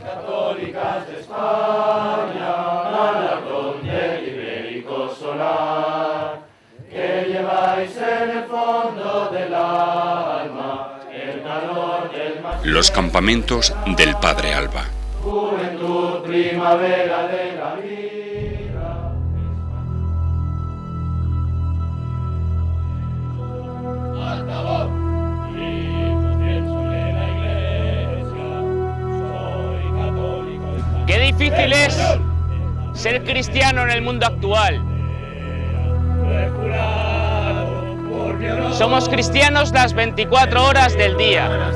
Católicas de España, galardón del ibérico solar, que lleváis en el fondo del alma el calor del más. Los campamentos del Padre Alba. Juventud, primavera de la vida. Altavoz. Qué difícil es ser cristiano en el mundo actual. Somos cristianos las 24 horas del día.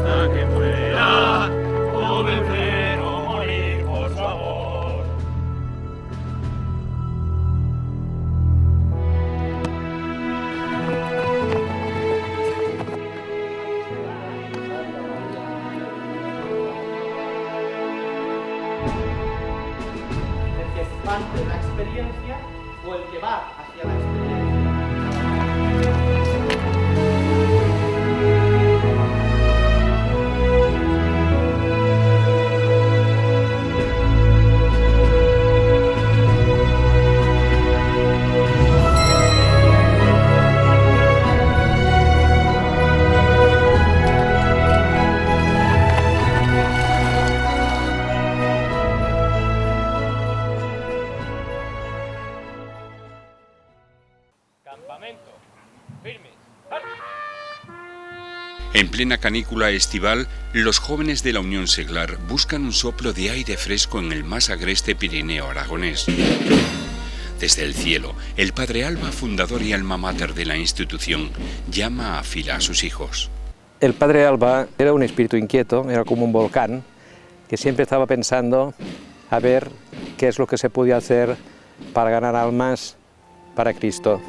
De la experiencia o el que va hacia la experiencia. Campamento. Firmes. En plena canícula estival, los jóvenes de la Unión Seglar buscan un soplo de aire fresco en el más agreste Pirineo aragonés. Desde el cielo, el Padre Alba, fundador y alma mater de la institución, llama a fila a sus hijos. El Padre Alba era un espíritu inquieto, era como un volcán, que siempre estaba pensando a ver qué es lo que se podía hacer para ganar almas para Cristo.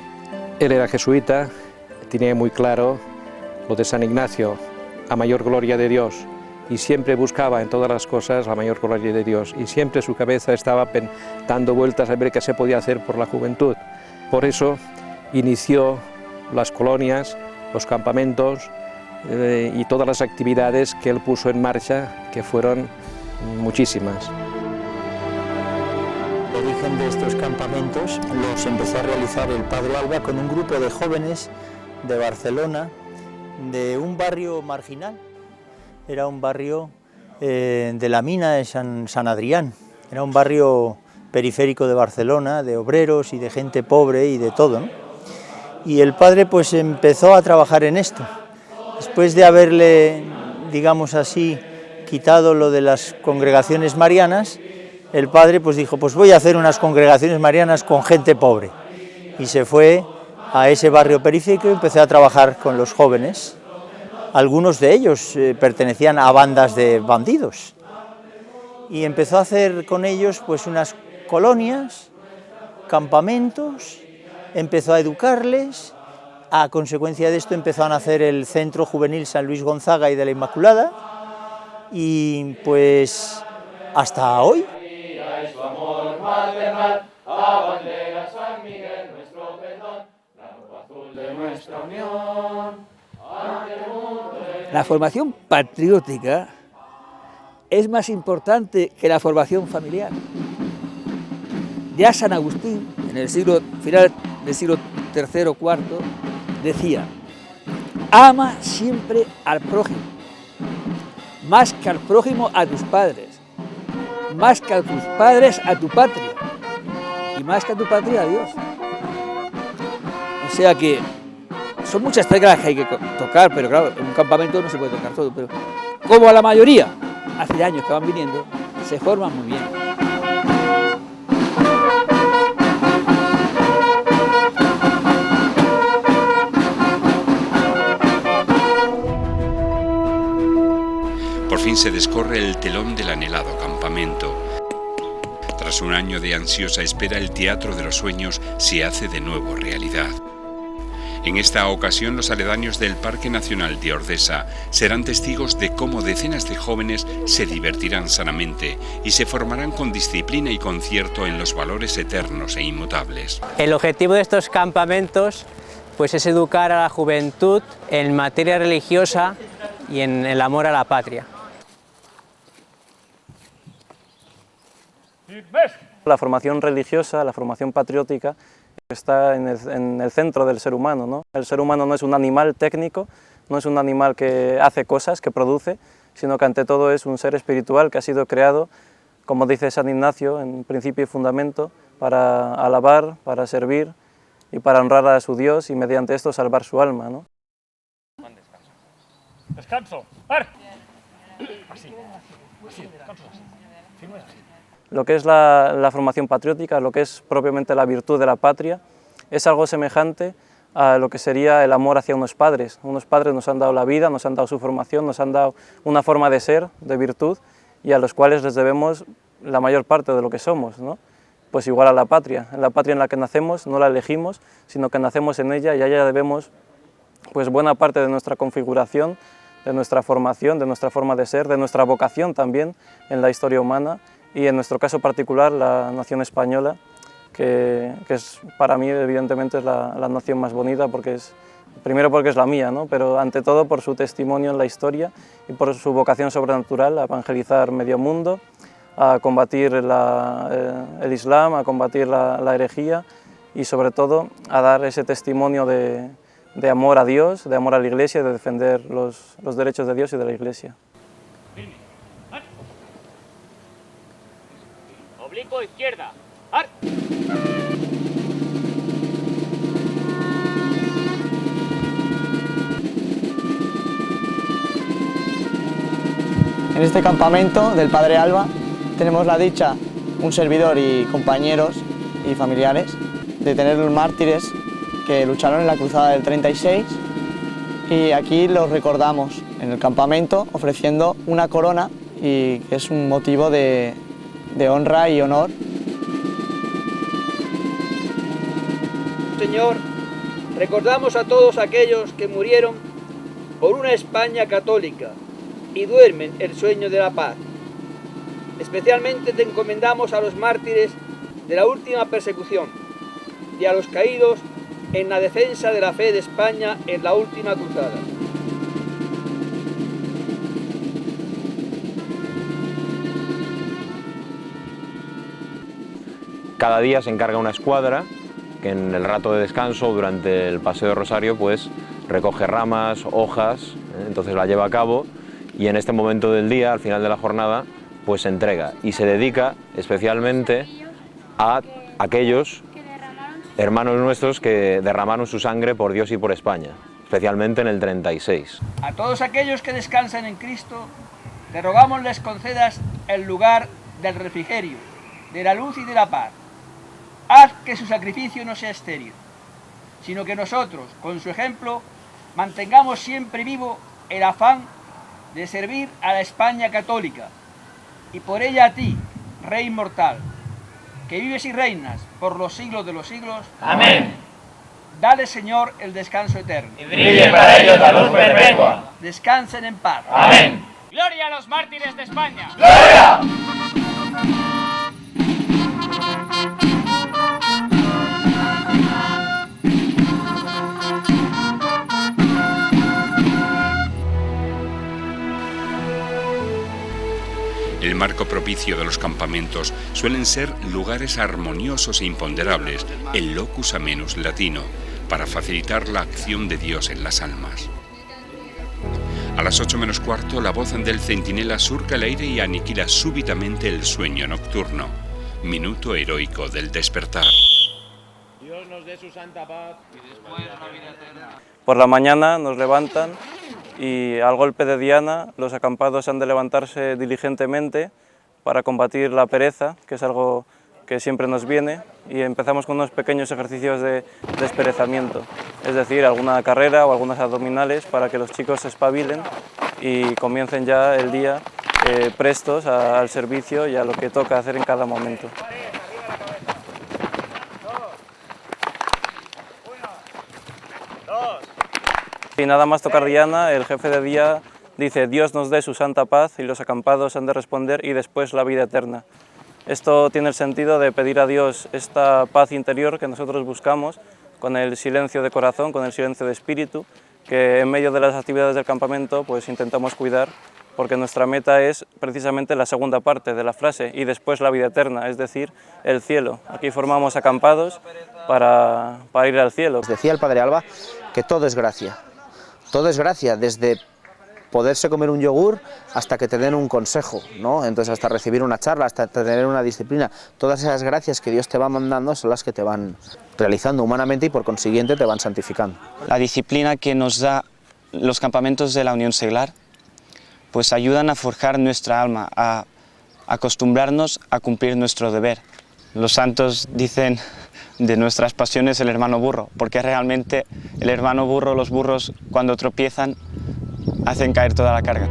Él era jesuita, tenía muy claro lo de San Ignacio, la mayor gloria de Dios, y siempre buscaba en todas las cosas la mayor gloria de Dios, y siempre su cabeza estaba dando vueltas a ver qué se podía hacer por la juventud. Por eso inició las colonias, los campamentos y todas las actividades que él puso en marcha, que fueron muchísimas. El origen de estos campamentos los empezó a realizar el Padre Alba con un grupo de jóvenes de Barcelona, de un barrio marginal. Era un barrio de la mina de San Adrián, era un barrio periférico de Barcelona, de obreros y de gente pobre y de todo, ¿no? Y el padre pues empezó a trabajar en esto. Después de haberle, digamos así, quitado lo de las congregaciones marianas, el padre pues dijo, pues voy a hacer unas congregaciones marianas con gente pobre. Y se fue a ese barrio periférico y empezó a trabajar con los jóvenes. Algunos de ellos pertenecían a bandas de bandidos. Y empezó a hacer con ellos pues unas colonias, campamentos, empezó a educarles. A consecuencia de esto empezó a nacer el Centro Juvenil San Luis Gonzaga y de la Inmaculada. Y pues hasta hoy. Su amor maternal, abandera San Miguel nuestro perdón, la nube azul de nuestra unión. La formación patriótica es más importante que la formación familiar. Ya San Agustín, en el final del siglo III o IV, decía: ama siempre al prójimo, más que al prójimo a tus padres, más que a tus padres a tu patria, y más que a tu patria a Dios. O sea que son muchas teclas que hay que tocar, pero claro, en un campamento no se puede tocar todo, pero como a la mayoría, hace años que van viniendo, se forman muy bien. Por fin se descorre el telón del anhelado campamento. Tras un año de ansiosa espera, el Teatro de los Sueños se hace de nuevo realidad. En esta ocasión, los aledaños del Parque Nacional de Ordesa serán testigos de cómo decenas de jóvenes se divertirán sanamente y se formarán con disciplina y concierto en los valores eternos e inmutables. El objetivo de estos campamentos pues, es educar a la juventud en materia religiosa y en el amor a la patria. La formación religiosa, la formación patriótica, está en el centro del ser humano, ¿no? El ser humano no es un animal técnico, no es un animal que hace cosas, que produce, sino que ante todo es un ser espiritual que ha sido creado, como dice San Ignacio, en principio y fundamento, para alabar, para servir y para honrar a su Dios y mediante esto salvar su alma, ¿no? Descanso. Así, descanso así. Lo que es la formación patriótica, lo que es propiamente la virtud de la patria, es algo semejante a lo que sería el amor hacia unos padres. Unos padres nos han dado la vida, nos han dado su formación, nos han dado una forma de ser, de virtud, y a los cuales les debemos la mayor parte de lo que somos, ¿no? Pues igual a la patria en la que nacemos no la elegimos, sino que nacemos en ella y a ella debemos pues buena parte de nuestra configuración, de nuestra formación, de nuestra forma de ser, de nuestra vocación también en la historia humana y en nuestro caso particular la nación española, que es, para mí evidentemente es la nación más bonita, primero porque es la mía, ¿no? Pero ante todo por su testimonio en la historia y por su vocación sobrenatural a evangelizar medio mundo, a combatir el Islam, a combatir la herejía y sobre todo a dar ese testimonio de amor a Dios, de amor a la Iglesia y de defender los derechos de Dios y de la Iglesia. Oblicuo izquierda. En este campamento del Padre Alba tenemos la dicha, un servidor y compañeros y familiares, de tener los mártires que lucharon en la cruzada del 36 y aquí los recordamos en el campamento ofreciendo una corona y que es un motivo de honra y honor. Señor, recordamos a todos aquellos que murieron por una España católica y duermen el sueño de la paz. Especialmente te encomendamos a los mártires de la última persecución y a los caídos en la defensa de la fe de España en la última cruzada. Cada día se encarga una escuadra que en el rato de descanso, durante el paseo de Rosario, pues recoge ramas, hojas, entonces la lleva a cabo y en este momento del día, al final de la jornada, pues se entrega y se dedica especialmente a aquellos hermanos nuestros que derramaron su sangre por Dios y por España, especialmente en el 36. A todos aquellos que descansan en Cristo, te rogamos les concedas el lugar del refrigerio, de la luz y de la paz. Haz que su sacrificio no sea estéril, sino que nosotros, con su ejemplo, mantengamos siempre vivo el afán de servir a la España católica y por ella a ti, Rey inmortal, que vives y reinas por los siglos de los siglos. Amén. Dale, Señor, el descanso eterno. Y brille para ellos la luz perpetua. Descansen en paz. Amén. ¡Gloria a los mártires de España! ¡Gloria! El marco propicio de los campamentos suelen ser lugares armoniosos e imponderables, el locus amenus latino, para facilitar la acción de Dios en las almas. A las 8 menos cuarto, la voz del centinela surca el aire y aniquila súbitamente el sueño nocturno. Minuto heroico del despertar. Dios nos dé su santa paz y después la vida eterna. Por la mañana nos levantan y al golpe de diana los acampados han de levantarse diligentemente para combatir la pereza, que es algo que siempre nos viene, y empezamos con unos pequeños ejercicios de desperezamiento, es decir, alguna carrera o algunas abdominales para que los chicos se espabilen y comiencen ya el día prestos al servicio y a lo que toca hacer en cada momento. Y nada más tocar diana, el jefe de día dice: Dios nos dé su santa paz, y los acampados han de responder: y después la vida eterna. Esto tiene el sentido de pedir a Dios esta paz interior que nosotros buscamos con el silencio de corazón, con el silencio de espíritu, que en medio de las actividades del campamento pues intentamos cuidar porque nuestra meta es precisamente la segunda parte de la frase, y después la vida eterna, es decir, el cielo. Aquí formamos acampados para ir al cielo. Decía el padre Alba que todo es gracia, desde poderse comer un yogur hasta que te den un consejo, ¿no? Entonces hasta recibir una charla, hasta tener una disciplina. Todas esas gracias que Dios te va mandando son las que te van realizando humanamente y por consiguiente te van santificando. La disciplina que nos da los campamentos de la Unión Seglar pues ayudan a forjar nuestra alma, a acostumbrarnos a cumplir nuestro deber. Los santos dicen de nuestras pasiones el hermano burro, porque realmente el hermano burro, los burros cuando tropiezan hacen caer toda la carga.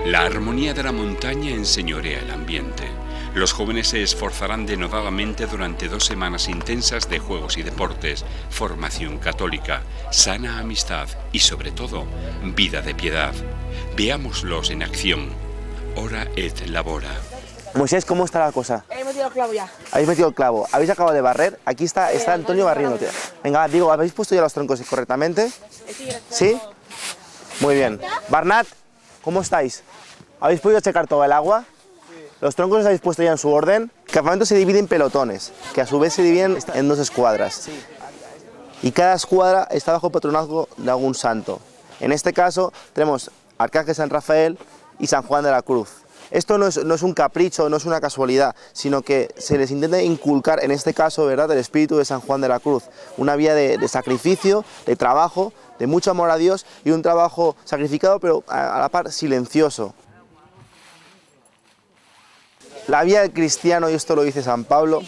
La armonía de la montaña enseñorea el ambiente. Los jóvenes se esforzarán denodadamente durante 2 semanas intensas de juegos y deportes, formación católica, sana amistad y, sobre todo, vida de piedad. Veámoslos en acción. Ora et labora. Moisés, ¿cómo está la cosa? He metido el clavo ya. Habéis metido el clavo, habéis acabado de barrer, aquí está Antonio barriéndote. Venga, digo, ¿habéis puesto ya los troncos correctamente? ¿Sí? Muy bien. Barnat, ¿cómo estáis? ¿Habéis podido checar todo el agua? Los troncos los habéis puesto ya en su orden. El campamento se divide en pelotones, que a su vez se dividen en 2 escuadras. Y cada escuadra está bajo patronazgo de algún santo. En este caso tenemos Arcángel San Rafael y San Juan de la Cruz. Esto no es un capricho, no es una casualidad, sino que se les intenta inculcar, en este caso, ¿verdad?, el espíritu de San Juan de la Cruz. Una vida de sacrificio, de trabajo, de mucho amor a Dios y un trabajo sacrificado, pero a la par silencioso. La vida del cristiano, y esto lo dice San Pablo,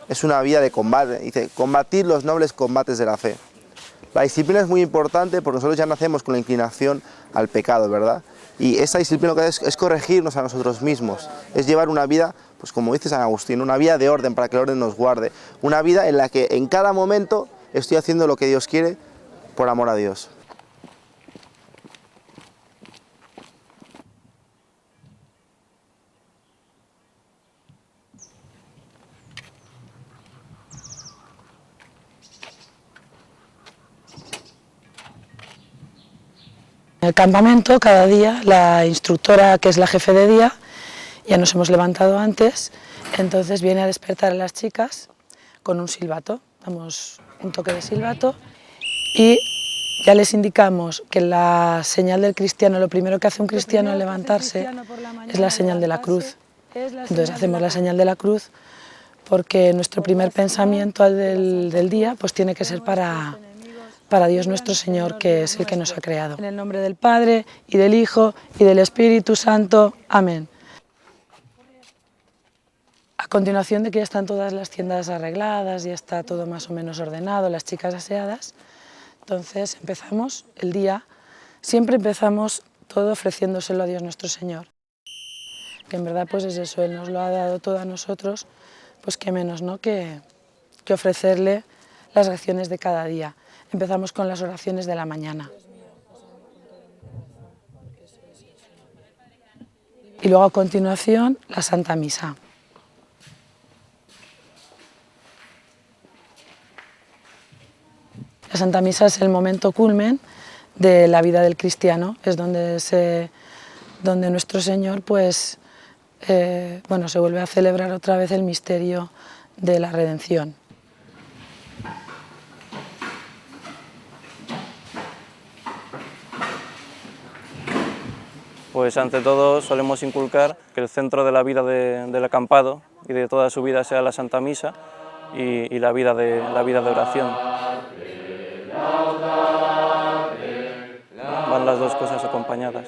es una vida de combate. Dice, combatir los nobles combates de la fe. La disciplina es muy importante porque nosotros ya nacemos con la inclinación al pecado, ¿verdad? Y esa disciplina lo que hace es corregirnos a nosotros mismos, es llevar una vida, pues como dice San Agustín, una vida de orden para que el orden nos guarde, una vida en la que en cada momento estoy haciendo lo que Dios quiere por amor a Dios. En el campamento, cada día, la instructora, que es la jefe de día, ya nos hemos levantado antes, entonces viene a despertar a las chicas con un silbato. Damos un toque de silbato y ya les indicamos que la señal del cristiano, lo primero que hace un cristiano al levantarse es la señal de la cruz. Entonces hacemos la señal de la cruz porque nuestro primer pensamiento del día pues tiene que ser para Dios nuestro Señor, que es el que nos ha creado. En el nombre del Padre, y del Hijo, y del Espíritu Santo. Amén. A continuación de que ya están todas las tiendas arregladas, ya está todo más o menos ordenado, las chicas aseadas, entonces empezamos el día, siempre empezamos todo ofreciéndoselo a Dios nuestro Señor. Que en verdad pues es eso, Él nos lo ha dado todo a nosotros, pues qué menos, ¿no?, que ofrecerle las acciones de cada día. Empezamos con las oraciones de la mañana. Y luego a continuación la Santa Misa. La Santa Misa es el momento culmen de la vida del cristiano, es donde nuestro Señor pues, se vuelve a celebrar otra vez el misterio de la redención. Pues ante todo solemos inculcar que el centro de la vida del acampado y de toda su vida sea la Santa Misa y la vida de oración. Van las dos cosas acompañadas.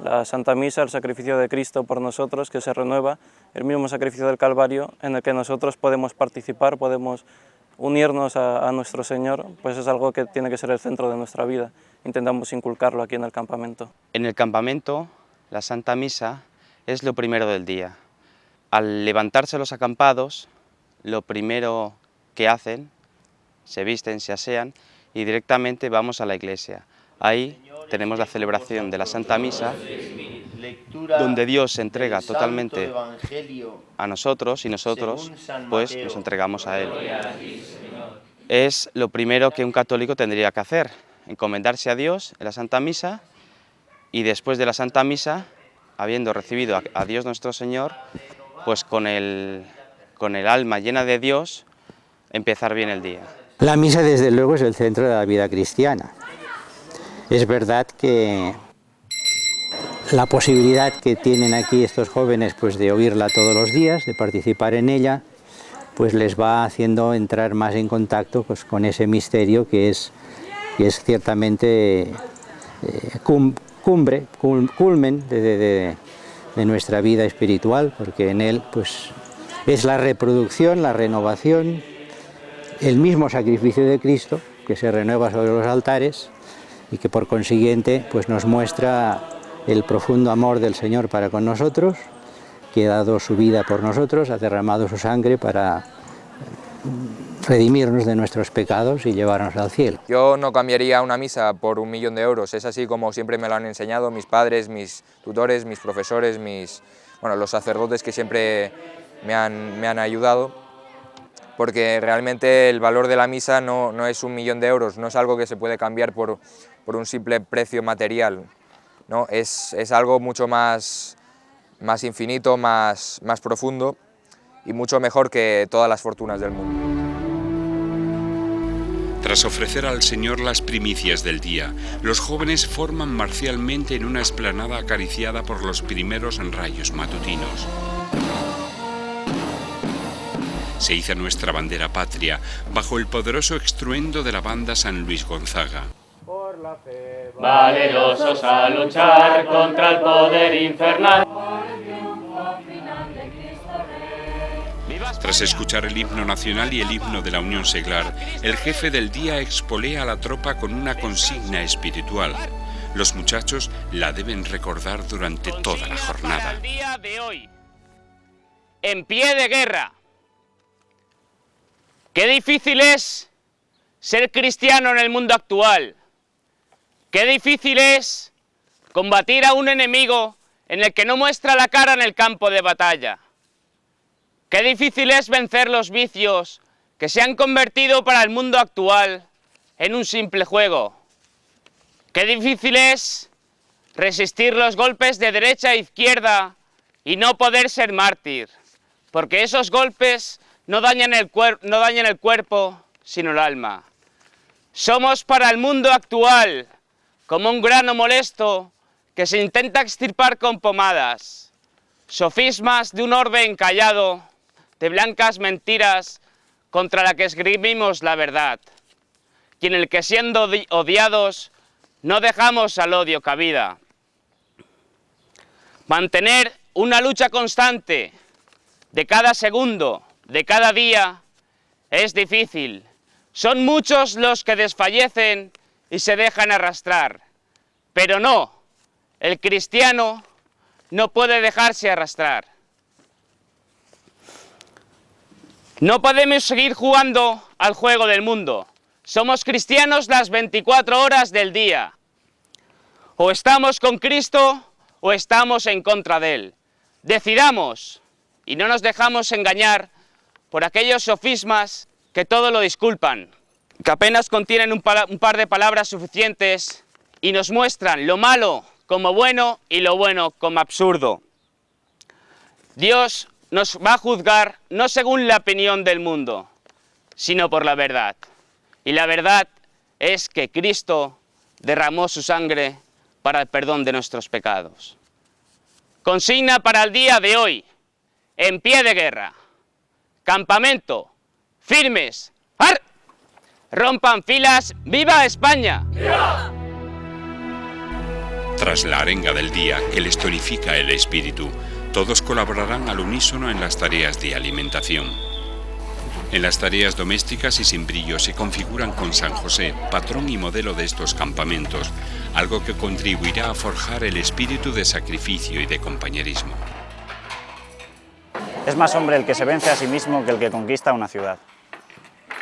La Santa Misa, el sacrificio de Cristo por nosotros, que se renueva, el mismo sacrificio del Calvario, en el que nosotros podemos participar, podemos unirnos a nuestro Señor, pues es algo que tiene que ser el centro de nuestra vida. Intentamos inculcarlo aquí en el campamento. En el campamento, la Santa Misa es lo primero del día. Al levantarse los acampados, lo primero que hacen, se visten, se asean y directamente vamos a la iglesia. Ahí tenemos la celebración de la Santa Misa, donde Dios se entrega totalmente a nosotros y nosotros pues nos entregamos a Él. Es lo primero que un católico tendría que hacer. encomendarse a Dios en la Santa Misa y después de la Santa Misa, habiendo recibido a Dios nuestro Señor, pues con el alma llena de Dios, empezar bien el día. La misa, desde luego, es el centro de la vida cristiana. Es verdad que la posibilidad que tienen aquí estos jóvenes pues, de oírla todos los días, de participar en ella, pues les va haciendo entrar más en contacto pues, con ese misterio que es ciertamente culmen de nuestra vida espiritual, porque en él pues, es la reproducción, la renovación, el mismo sacrificio de Cristo que se renueva sobre los altares y que por consiguiente pues, nos muestra el profundo amor del Señor para con nosotros, que ha dado su vida por nosotros, ha derramado su sangre para redimirnos de nuestros pecados y llevarnos al cielo. Yo no cambiaría una misa por 1 millón de euros, es así como siempre me lo han enseñado mis padres, mis tutores, mis profesores, los sacerdotes que siempre me han ayudado, porque realmente el valor de la misa no es 1 millón de euros, no es algo que se puede cambiar por un simple precio material, ¿no? Es algo mucho más infinito, más profundo y mucho mejor que todas las fortunas del mundo. Tras ofrecer al Señor las primicias del día, los jóvenes forman marcialmente en una explanada acariciada por los primeros rayos matutinos. Se iza nuestra bandera patria bajo el poderoso estruendo de la banda San Luis Gonzaga. Valerosos a luchar contra el poder infernal. Tras escuchar el himno nacional y el himno de la Unión Seglar, el jefe del día expolea a la tropa con una consigna espiritual. Los muchachos la deben recordar durante toda la jornada. Para el día de hoy, en pie de guerra. Qué difícil es ser cristiano en el mundo actual. Qué difícil es combatir a un enemigo en el que no muestra la cara en el campo de batalla. Qué difícil es vencer los vicios que se han convertido para el mundo actual en un simple juego. Qué difícil es resistir los golpes de derecha e izquierda y no poder ser mártir, porque esos golpes no dañan el cuerpo, sino el alma. Somos para el mundo actual como un grano molesto que se intenta extirpar con pomadas, sofismas de un orbe encallado, de blancas mentiras contra la que esgrimimos la verdad, y en el que siendo odiados no dejamos al odio cabida. Mantener una lucha constante de cada segundo, de cada día, es difícil. Son muchos los que desfallecen y se dejan arrastrar, pero no, el cristiano no puede dejarse arrastrar. No podemos seguir jugando al juego del mundo. Somos cristianos las 24 horas del día. O estamos con Cristo o estamos en contra de Él. Decidamos y no nos dejamos engañar por aquellos sofismas que todo lo disculpan, que apenas contienen un par de palabras suficientes y nos muestran lo malo como bueno y lo bueno como absurdo. Dios nos va a juzgar no según la opinión del mundo, sino por la verdad. Y la verdad es que Cristo derramó su sangre para el perdón de nuestros pecados. Consigna para el día de hoy, en pie de guerra, campamento, firmes, ¡ar! Rompan filas, ¡viva España! ¡Viva! Tras la arenga del día que les tonifica el espíritu, todos colaborarán al unísono en las tareas de alimentación. En las tareas domésticas y sin brillo se configuran con San José, patrón y modelo de estos campamentos, algo que contribuirá a forjar el espíritu de sacrificio y de compañerismo. Es más hombre el que se vence a sí mismo que el que conquista una ciudad.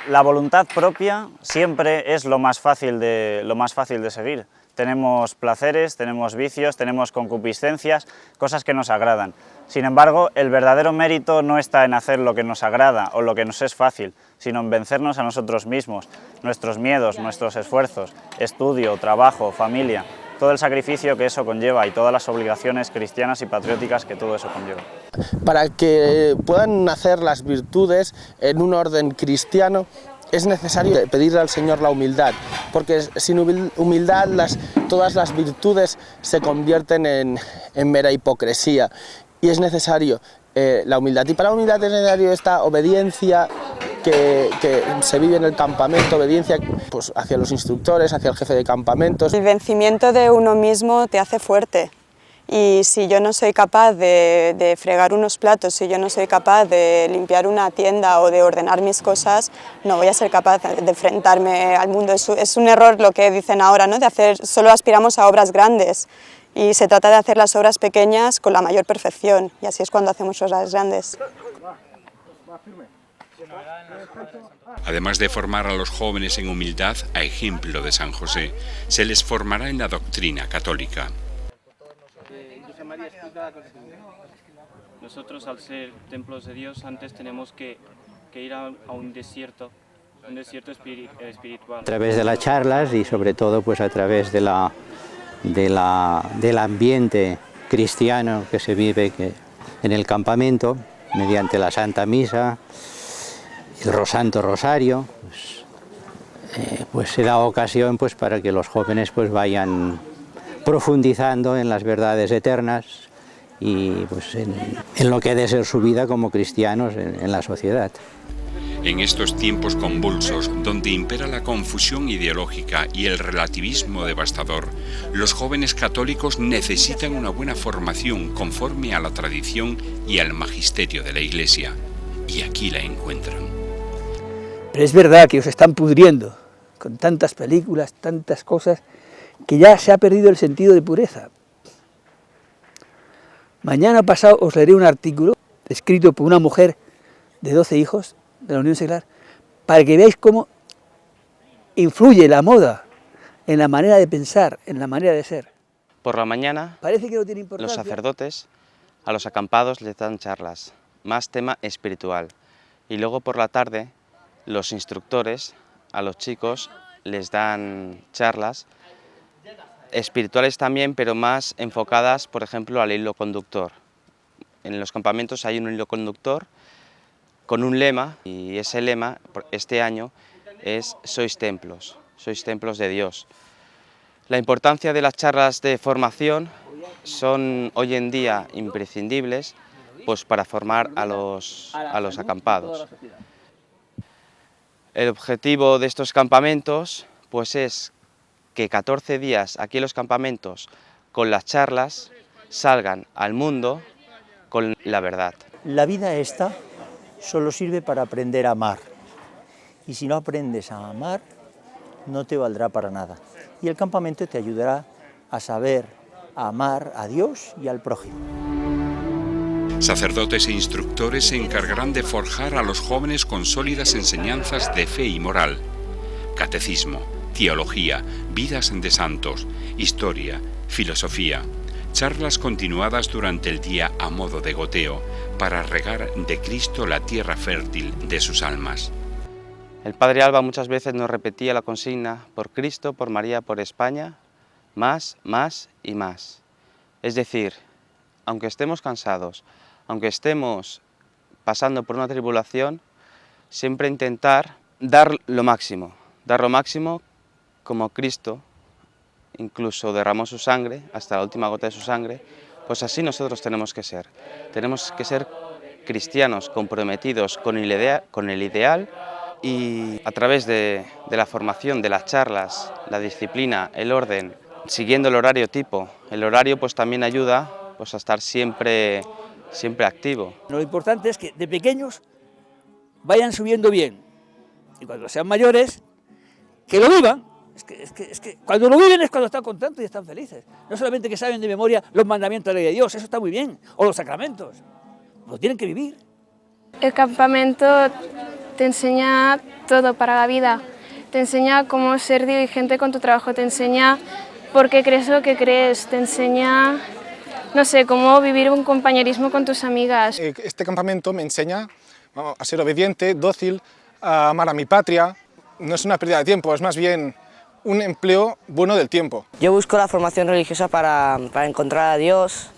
La voluntad propia siempre es lo más fácil de seguir. Tenemos placeres, tenemos vicios, tenemos concupiscencias, cosas que nos agradan. Sin embargo, el verdadero mérito no está en hacer lo que nos agrada o lo que nos es fácil, sino en vencernos a nosotros mismos, nuestros miedos, nuestros esfuerzos, estudio, trabajo, familia, todo el sacrificio que eso conlleva y todas las obligaciones cristianas y patrióticas que todo eso conlleva. Para que puedan nacer las virtudes en un orden cristiano, es necesario pedirle al Señor la humildad, porque sin humildad todas las virtudes se convierten en mera hipocresía, y es necesario la humildad. Y para la humildad es necesario esta obediencia que se vive en el campamento, obediencia pues, hacia los instructores, hacia el jefe de campamentos. El vencimiento de uno mismo te hace fuerte. Y si yo no soy capaz de fregar unos platos, si yo no soy capaz de limpiar una tienda o de ordenar mis cosas, no voy a ser capaz de enfrentarme al mundo. Es un error lo que dicen ahora, ¿no? Solo aspiramos a obras grandes y se trata de hacer las obras pequeñas con la mayor perfección, y así es cuando hacemos obras grandes. Además de formar a los jóvenes en humildad, a ejemplo de San José, se les formará en la doctrina católica. Nosotros, al ser templos de Dios, antes tenemos que ir a un desierto espiritual. A través de las charlas y sobre todo pues a través del ambiente cristiano que se vive en el campamento, mediante la Santa Misa, el Santo Rosario, pues se da ocasión pues para que los jóvenes pues vayan profundizando en las verdades eternas y pues en lo que ha de ser su vida como cristianos en la sociedad. En estos tiempos convulsos, donde impera la confusión ideológica y el relativismo devastador, los jóvenes católicos necesitan una buena formación conforme a la tradición y al magisterio de la Iglesia, y aquí la encuentran. Pero es verdad que os están pudriendo con tantas películas, tantas cosas, que ya se ha perdido el sentido de pureza. Mañana pasado os leeré un artículo escrito por una mujer de 12 hijos de la Unión Seglar, para que veáis cómo influye la moda en la manera de pensar, en la manera de ser. Por la mañana, parece que no tiene importancia. Los sacerdotes a los acampados les dan charlas, más tema espiritual. Y luego por la tarde, los instructores a los chicos les dan charlas espirituales también, pero más enfocadas, por ejemplo, al hilo conductor. En los campamentos hay un hilo conductor con un lema, y ese lema, este año, es sois templos de Dios. La importancia de las charlas de formación son hoy en día imprescindibles pues, para formar a los acampados. El objetivo de estos campamentos pues, es que 14 días aquí en los campamentos con las charlas salgan al mundo con la verdad. La vida esta solo sirve para aprender a amar, y si no aprendes a amar no te valdrá para nada, y el campamento te ayudará a saber amar a Dios y al prójimo. Sacerdotes e instructores se encargarán de forjar a los jóvenes con sólidas enseñanzas de fe y moral, catecismo, teología, vidas de santos, historia, filosofía, charlas continuadas durante el día a modo de goteo para regar de Cristo la tierra fértil de sus almas. El Padre Alba muchas veces nos repetía la consigna: por Cristo, por María, por España, más, más y más. Es decir, aunque estemos cansados, aunque estemos pasando por una tribulación, siempre intentar dar lo máximo como Cristo incluso derramó su sangre, hasta la última gota de su sangre, pues así nosotros tenemos que ser. Tenemos que ser cristianos comprometidos con el ideal, y a través de la formación, de las charlas, la disciplina, el orden, siguiendo el horario tipo. El horario pues también ayuda pues, a estar siempre activo. Lo importante es que de pequeños vayan subiendo bien, y cuando sean mayores, que lo vivan. Es que cuando lo viven es cuando están contentos y están felices. No solamente que saben de memoria los mandamientos de la ley de Dios, eso está muy bien, o los sacramentos, lo tienen que vivir. El campamento te enseña todo para la vida. Te enseña cómo ser diligente con tu trabajo, te enseña por qué crees lo que crees, te enseña, no sé, cómo vivir un compañerismo con tus amigas. Este campamento me enseña a ser obediente, dócil, a amar a mi patria. No es una pérdida de tiempo, es más bien un empleo bueno del tiempo. Yo busco la formación religiosa para encontrar a Dios,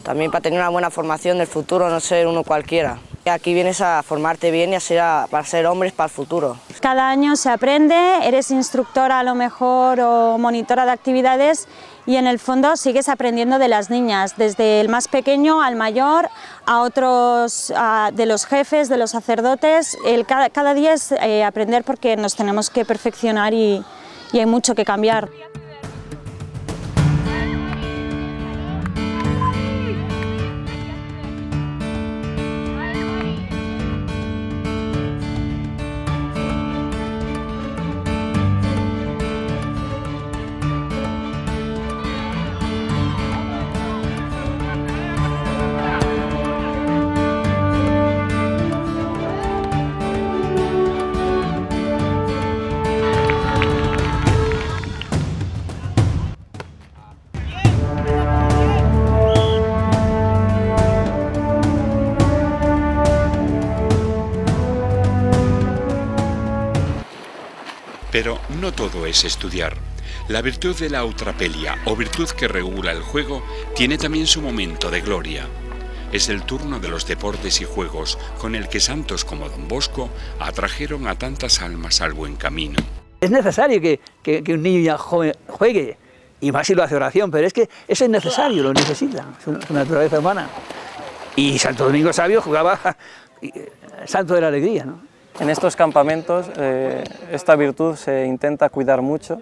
también para tener una buena formación del futuro, no ser uno cualquiera. Aquí vienes a formarte bien y para ser hombres para el futuro. Cada año se aprende, eres instructora a lo mejor o monitora de actividades y en el fondo sigues aprendiendo de las niñas, desde el más pequeño al mayor, a otros, de los jefes, de los sacerdotes. Cada día es aprender porque nos tenemos que perfeccionar y hay mucho que cambiar. Pero no todo es estudiar. La virtud de la eutrapelia, o virtud que regula el juego, tiene también su momento de gloria. Es el turno de los deportes y juegos con el que santos como Don Bosco atrajeron a tantas almas al buen camino. Es necesario que un niño joven juegue, y más si lo hace oración, pero es que eso es necesario, lo necesita, es una naturaleza humana. Y Santo Domingo Sabio jugaba santo de la alegría, ¿no? En estos campamentos esta virtud se intenta cuidar mucho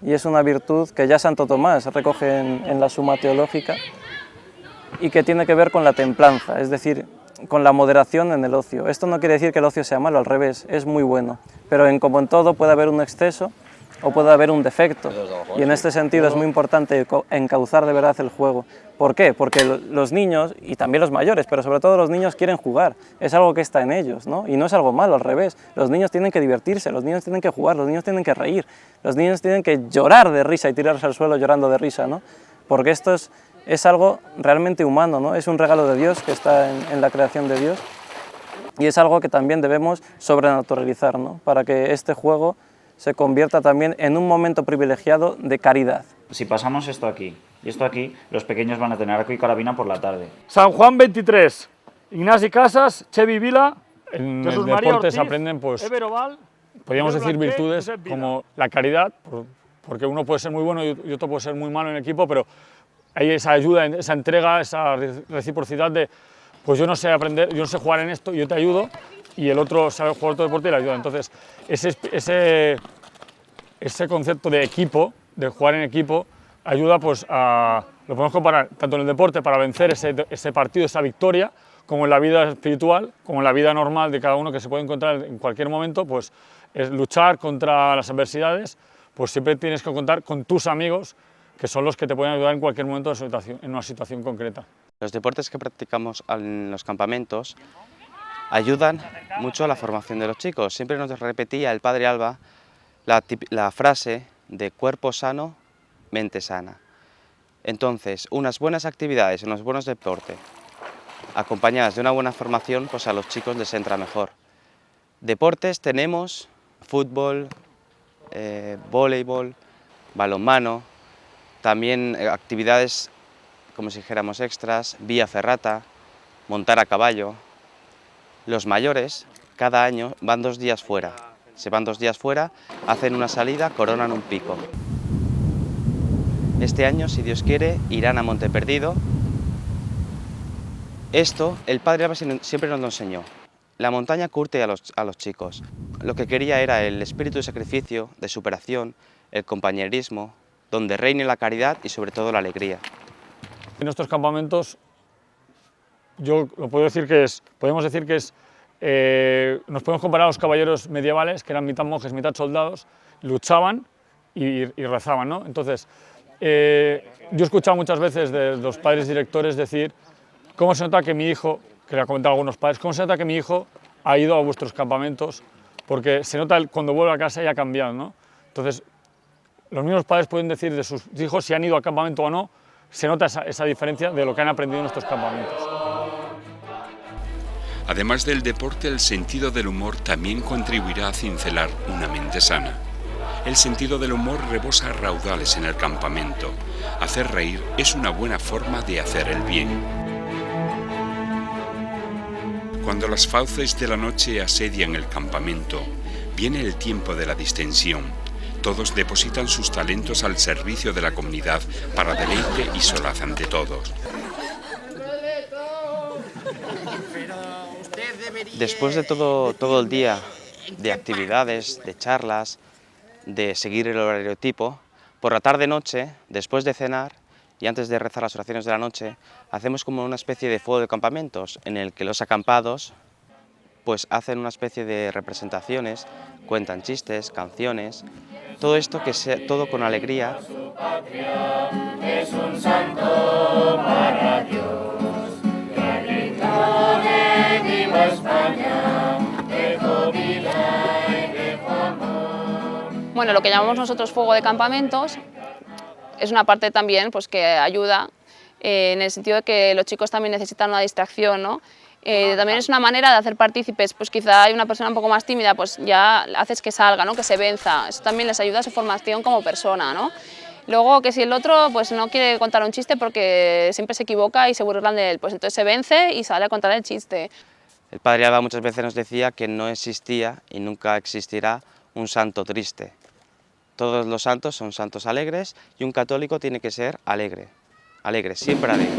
y es una virtud que ya Santo Tomás recoge en la Suma Teológica y que tiene que ver con la templanza, es decir, con la moderación en el ocio. Esto no quiere decir que el ocio sea malo, al revés, es muy bueno, pero como en todo puede haber un exceso o puede haber un defecto y en este sentido es muy importante encauzar de verdad el juego. ¿Por qué? Porque los niños, y también los mayores, pero sobre todo los niños quieren jugar, es algo que está en ellos, ¿no? Y no es algo malo, al revés, los niños tienen que divertirse, los niños tienen que jugar, los niños tienen que reír, los niños tienen que llorar de risa y tirarse al suelo llorando de risa, ¿no? Porque esto es algo realmente humano, ¿no? Es un regalo de Dios que está en la creación de Dios y es algo que también debemos sobrenaturalizar, ¿no? Para que este juego se convierta también en un momento privilegiado de caridad. Si pasamos esto aquí y esto aquí, los pequeños van a tener arco y carabina por la tarde. San Juan 23, Ignasi Casas, Chevi Vila, en Jesús el María deporte Ortiz, se aprenden, pues, Everoval, podríamos decir Blanqué, virtudes Josep Vila. como la caridad, porque uno puede ser muy bueno y otro puede ser muy malo en el equipo, pero hay esa ayuda, esa entrega, esa reciprocidad de, pues yo no sé aprender, yo no sé jugar en esto, yo te ayudo, y el otro sabe jugar otro deporte y le ayuda. Entonces, ese concepto de equipo, de jugar en equipo, ayuda pues lo podemos comparar tanto en el deporte para vencer ese partido, esa victoria, como en la vida espiritual, como en la vida normal de cada uno que se puede encontrar en cualquier momento, pues es luchar contra las adversidades, pues siempre tienes que contar con tus amigos, que son los que te pueden ayudar en cualquier momento en una situación concreta. Los deportes que practicamos en los campamentos ayudan mucho a la formación de los chicos. Siempre nos repetía el padre Alba la frase de cuerpo sano, mente sana. Entonces, unas buenas actividades, unos buenos deportes, acompañadas de una buena formación, pues a los chicos les entra mejor. Deportes tenemos fútbol, voleibol, balonmano, también actividades, como si dijéramos extras, vía ferrata, montar a caballo. Los mayores, cada año, van 2 días fuera. Se van 2 días fuera, hacen una salida, coronan un pico. Este año, si Dios quiere, irán a Monte Perdido. Esto, el padre Alba siempre nos lo enseñó. La montaña curte a los chicos. Lo que quería era el espíritu de sacrificio, de superación, el compañerismo, donde reine la caridad y sobre todo la alegría. En nuestros campamentos, yo lo puedo decir que podemos decir que nos podemos comparar a los caballeros medievales, que eran mitad monjes, mitad soldados, luchaban y rezaban, ¿no? Entonces, yo he escuchado muchas veces de los padres directores decir cómo se nota que mi hijo, que le ha comentado a algunos padres, cómo se nota que mi hijo ha ido a vuestros campamentos, porque se nota cuando vuelve a casa y ha cambiado, ¿no? Entonces, los mismos padres pueden decir de sus hijos si han ido al campamento o no, se nota esa diferencia de lo que han aprendido en estos campamentos. Además del deporte, el sentido del humor también contribuirá a cincelar una mente sana. El sentido del humor rebosa raudales en el campamento. Hacer reír es una buena forma de hacer el bien. Cuando las fauces de la noche asedian el campamento, viene el tiempo de la distensión. Todos depositan sus talentos al servicio de la comunidad para deleite y solaz ante todos. Después de todo el día de actividades, de charlas, de seguir el horario tipo, por la tarde-noche, después de cenar y antes de rezar las oraciones de la noche, hacemos como una especie de fuego de campamentos en el que los acampados pues hacen una especie de representaciones, cuentan chistes, canciones, todo esto que sea todo con alegría. Es un santo para Dios, que gritó de viva España, dejó vida y dejó amor. Bueno, lo que llamamos nosotros fuego de campamentos es una parte también pues, que ayuda en el sentido de que los chicos también necesitan una distracción, ¿no? También es una manera de hacer partícipes, pues quizá hay una persona un poco más tímida, pues ya haces que salga, ¿no? Que se venza, eso también les ayuda a su formación como persona, ¿no? Luego que si el otro pues no quiere contar un chiste porque siempre se equivoca y se burlan de él, pues entonces se vence y sale a contar el chiste. El Padre Alba muchas veces nos decía que no existía y nunca existirá un santo triste. Todos los santos son santos alegres y un católico tiene que ser alegre, siempre alegre.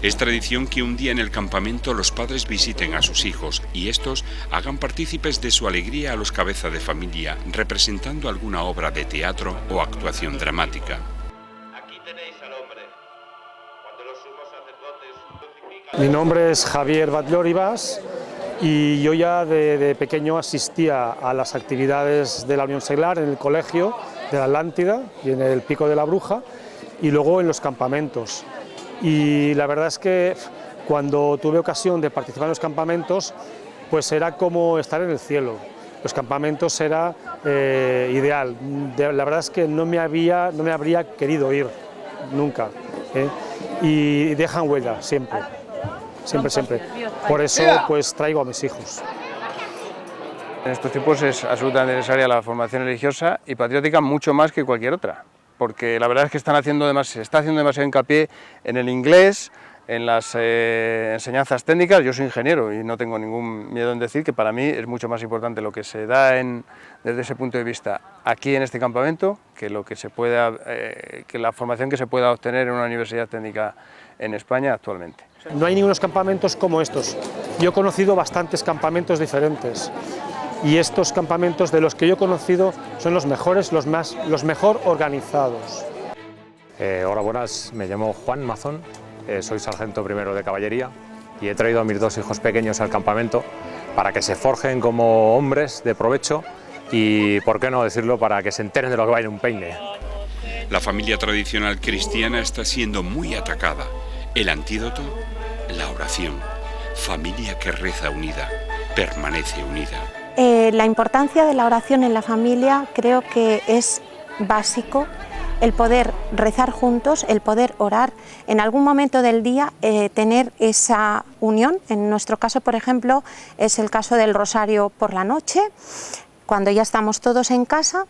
Es tradición que un día en el campamento los padres visiten a sus hijos y estos hagan partícipes de su alegría a los cabezas de familia, representando alguna obra de teatro o actuación dramática. Mi nombre es Javier Batllóribas y yo ya de pequeño asistía a las actividades de la Unión Seglar en el colegio de la Atlántida y en el Pico de la Bruja y luego en los campamentos. Y la verdad es que cuando tuve ocasión de participar en los campamentos, pues era como estar en el cielo. Los campamentos era ideal. La verdad es que no me habría querido ir nunca. Y dejan huella siempre, siempre. Por eso pues traigo a mis hijos. En estos tiempos es absolutamente necesaria la formación religiosa y patriótica mucho más que cualquier otra, porque la verdad es que se está haciendo demasiado hincapié en el inglés, en las enseñanzas técnicas. Yo soy ingeniero y no tengo ningún miedo en decir que para mí es mucho más importante lo que se da desde ese punto de vista aquí en este campamento que lo que que la formación que se pueda obtener en una universidad técnica en España actualmente. No hay ningunos campamentos como estos. Yo he conocido bastantes campamentos diferentes. Y estos campamentos de los que yo he conocido son los mejores, los mejor organizados. Hola, buenas, me llamo Juan Mazón, soy sargento primero de caballería y he traído a mis dos hijos pequeños al campamento para que se forjen como hombres de provecho y, por qué no decirlo, para que se enteren de lo que va en un peine. La familia tradicional cristiana está siendo muy atacada. El antídoto, la oración. Familia que reza unida, permanece unida. La importancia de la oración en la familia creo que es básico, el poder rezar juntos, el poder orar, en algún momento del día tener esa unión. En nuestro caso, por ejemplo, es el caso del rosario por la noche, cuando ya estamos todos en casa,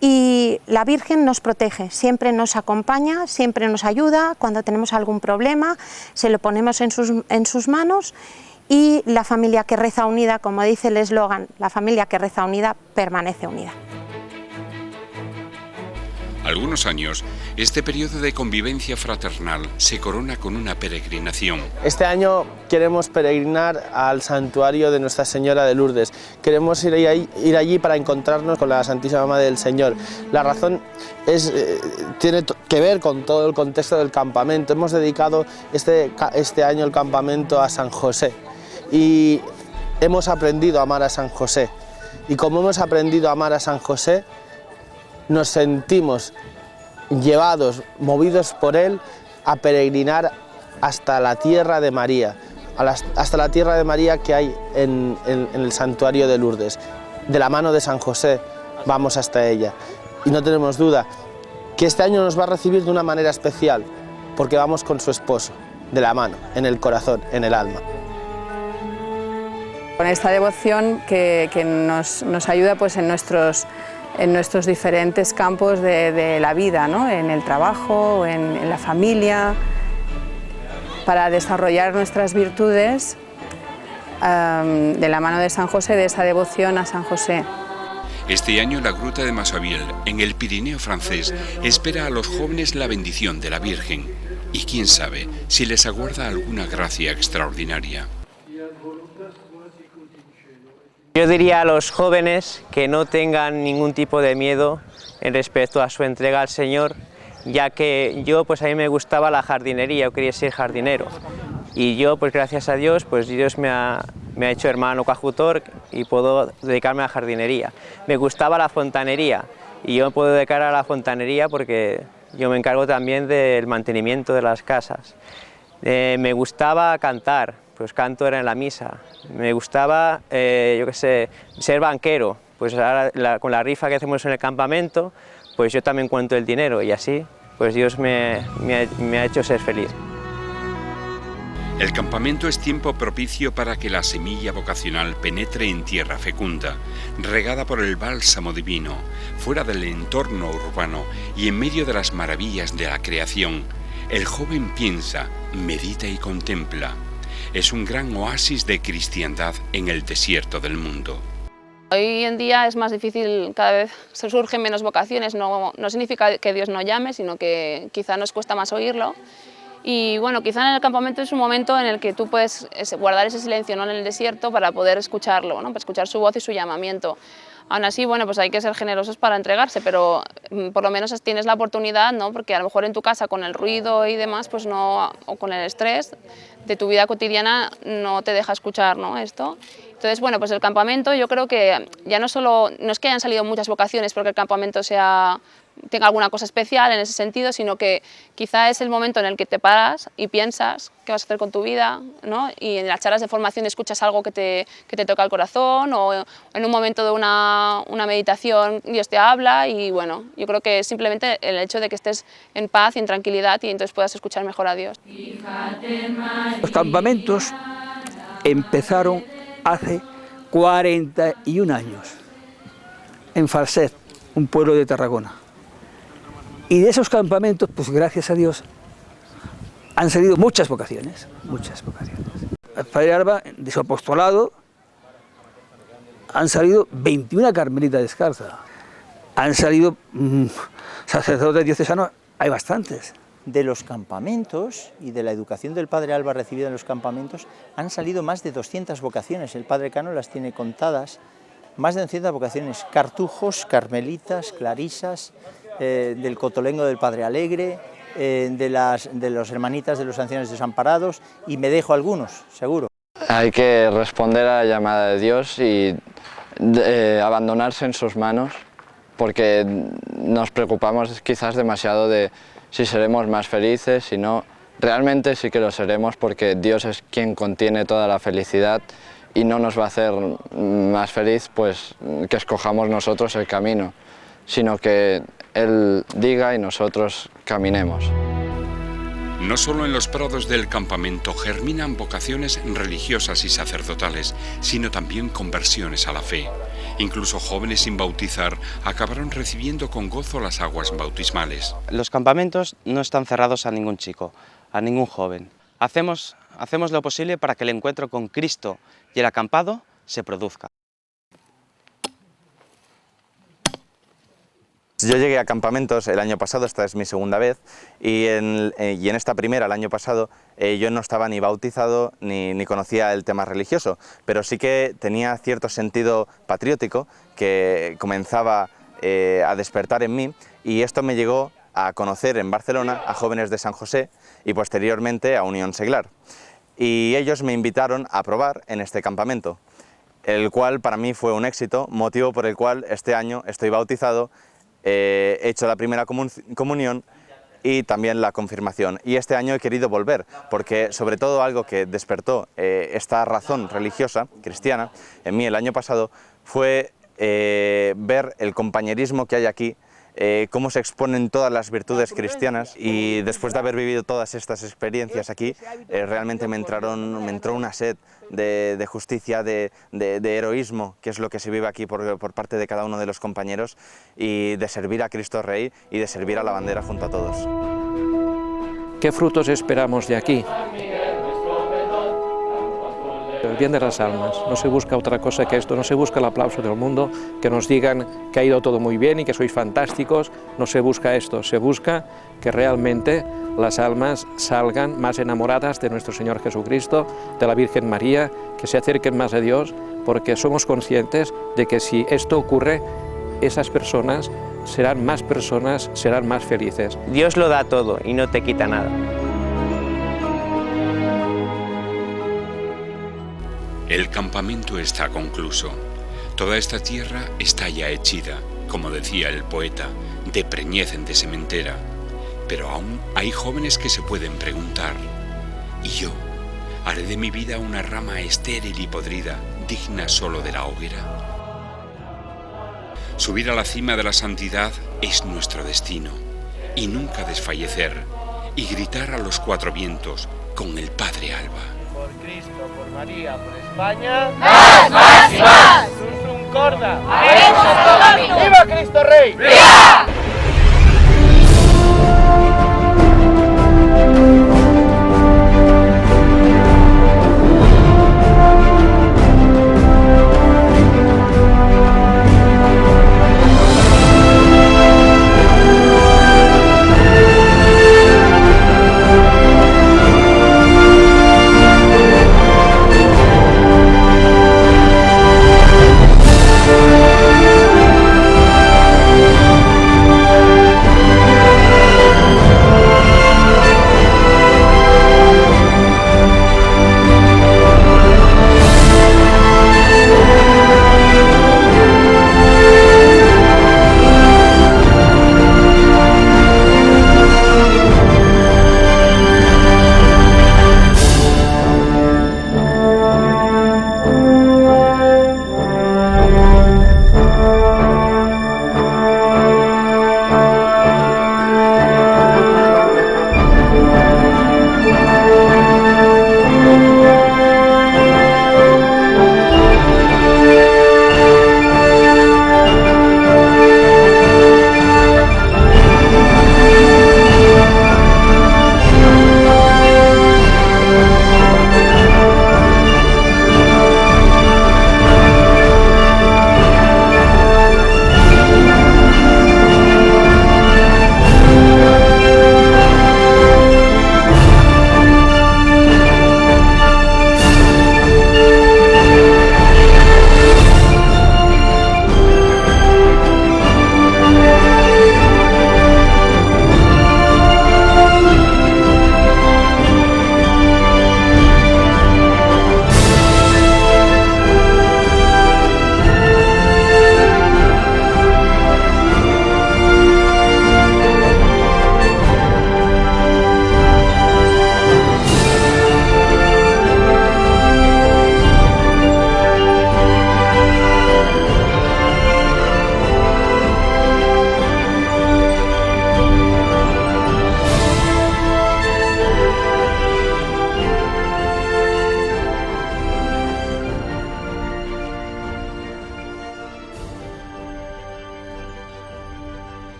y la Virgen nos protege, siempre nos acompaña, siempre nos ayuda. Cuando tenemos algún problema se lo ponemos en sus manos. Y la familia que reza unida, como dice el eslogan, la familia que reza unida permanece unida. Algunos años, este periodo de convivencia fraternal se corona con una peregrinación. Este año queremos peregrinar al santuario de Nuestra Señora de Lourdes. Queremos ir allí para encontrarnos con la Santísima Madre del Señor. La razón tiene que ver con todo el contexto del campamento. Hemos dedicado este año el campamento a San José y hemos aprendido a amar a San José. y como hemos aprendido a amar a San José, nos sentimos llevados, movidos por él a peregrinar hasta la tierra de María, hasta la tierra de María que hay en el santuario de Lourdes. De la mano de San José vamos hasta ella y no tenemos duda que este año nos va a recibir de una manera especial porque vamos con su esposo, de la mano, en el corazón, en el alma. Con esta devoción que nos ayuda pues, en nuestros diferentes campos de la vida, ¿no? En el trabajo, en la familia, para desarrollar nuestras virtudes de la mano de San José, de esa devoción a San José. Este año la Gruta de Massabielle, en el Pirineo francés, espera a los jóvenes la bendición de la Virgen. Y quién sabe si les aguarda alguna gracia extraordinaria. Yo diría a los jóvenes que no tengan ningún tipo de miedo en respecto a su entrega al Señor, ya que yo, pues a mí me gustaba la jardinería, yo quería ser jardinero. Y yo, pues gracias a Dios, pues Dios me ha hecho hermano coadjutor y puedo dedicarme a la jardinería. Me gustaba la fontanería y yo me puedo dedicar a la fontanería porque yo me encargo también del mantenimiento de las casas. Me gustaba cantar, pues canto era en la misa. Me gustaba, yo qué sé, ser banquero, pues ahora con la rifa que hacemos en el campamento, pues yo también cuento el dinero y así, pues Dios me ha hecho ser feliz. El campamento es tiempo propicio para que la semilla vocacional penetre en tierra fecunda, regada por el bálsamo divino, fuera del entorno urbano y en medio de las maravillas de la creación. El joven piensa, medita y contempla. Es un gran oasis de cristiandad en el desierto del mundo. Hoy en día es más difícil, cada vez surgen menos vocaciones, no significa que Dios no llame, sino que quizá nos cuesta más oírlo. Y bueno, quizá en el campamento es un momento en el que tú puedes guardar ese silencio, ¿no? En el desierto, para poder escucharlo, ¿no? Para escuchar su voz y su llamamiento. Aún así, bueno, pues hay que ser generosos para entregarse, pero por lo menos tienes la oportunidad, ¿no? Porque a lo mejor en tu casa con el ruido y demás, pues no, o con el estrés de tu vida cotidiana no te deja escuchar, ¿no? Esto. Entonces, bueno, pues el campamento, yo creo que ya no es que hayan salido muchas vocaciones porque el campamento tenga alguna cosa especial en ese sentido, sino que quizá es el momento en el que te paras y piensas qué vas a hacer con tu vida, ¿no? Y en las charlas de formación escuchas algo que te toca el corazón, o en un momento de una meditación Dios te habla, y bueno, yo creo que es simplemente el hecho de que estés en paz y en tranquilidad y entonces puedas escuchar mejor a Dios. Los campamentos empezaron hace 41 años en Falset, un pueblo de Tarragona. Y de esos campamentos, pues gracias a Dios, han salido muchas vocaciones, muchas vocaciones. El Padre Alba, de su apostolado, han salido 21 carmelitas descalzas. Han salido sacerdotes diocesanos, hay bastantes. De los campamentos y de la educación del Padre Alba recibida en los campamentos han salido más de 200 vocaciones. El Padre Cano las tiene contadas, más de 200 vocaciones, cartujos, carmelitas, clarisas, del Cotolengo del Padre Alegre, de los hermanitas de los ancianos desamparados, y me dejo algunos, seguro. Hay que responder a la llamada de Dios y abandonarse en sus manos, porque nos preocupamos quizás demasiado de si seremos más felices, si no. Realmente sí que lo seremos, porque Dios es quien contiene toda la felicidad y no nos va a hacer más feliz pues que escojamos nosotros el camino, sino que Él diga y nosotros caminemos. No solo en los prados del campamento germinan vocaciones religiosas y sacerdotales, sino también conversiones a la fe. Incluso jóvenes sin bautizar acabaron recibiendo con gozo las aguas bautismales. Los campamentos no están cerrados a ningún chico, a ningún joven. Hacemos lo posible para que el encuentro con Cristo y el acampado se produzca. Yo llegué a campamentos el año pasado, esta es mi segunda vez, y en esta primera, el año pasado, yo no estaba ni bautizado ni conocía el tema religioso, pero sí que tenía cierto sentido patriótico que comenzaba a despertar en mí, y esto me llegó a conocer en Barcelona a jóvenes de San José y posteriormente a Unión Seglar. Y ellos me invitaron a probar en este campamento. el cual para mí fue un éxito, motivo por el cual este año estoy bautizado, he hecho la primera comunión y también la confirmación. Y este año he querido volver, porque sobre todo algo que despertó esta razón religiosa, cristiana, en mí el año pasado, fue ver el compañerismo que hay aquí, cómo se exponen todas las virtudes cristianas, y después de haber vivido todas estas experiencias aquí, realmente me entró una sed de justicia, de heroísmo, que es lo que se vive aquí por parte de cada uno de los compañeros, y de servir a Cristo Rey y de servir a la bandera junto a todos. ¿Qué frutos esperamos de aquí? El bien de las almas. No se busca otra cosa que esto, no se busca el aplauso del mundo, que nos digan que ha ido todo muy bien y que sois fantásticos, no se busca esto, se busca que realmente las almas salgan más enamoradas de nuestro Señor Jesucristo, de la Virgen María, que se acerquen más a Dios, porque somos conscientes de que si esto ocurre, esas personas, serán más felices. Dios lo da todo y no te quita nada. El campamento está concluso. Toda esta tierra está ya hechida, como decía el poeta, de preñez de sementera. Pero aún hay jóvenes que se pueden preguntar, ¿y yo haré de mi vida una rama estéril y podrida, digna solo de la hoguera? Subir a la cima de la santidad es nuestro destino, y nunca desfallecer, y gritar a los cuatro vientos con el Padre Alba. Por Cristo, por María, por España. ¡Más, más y más! Sursum corda. ¡Viva Cristo Rey! ¡Viva!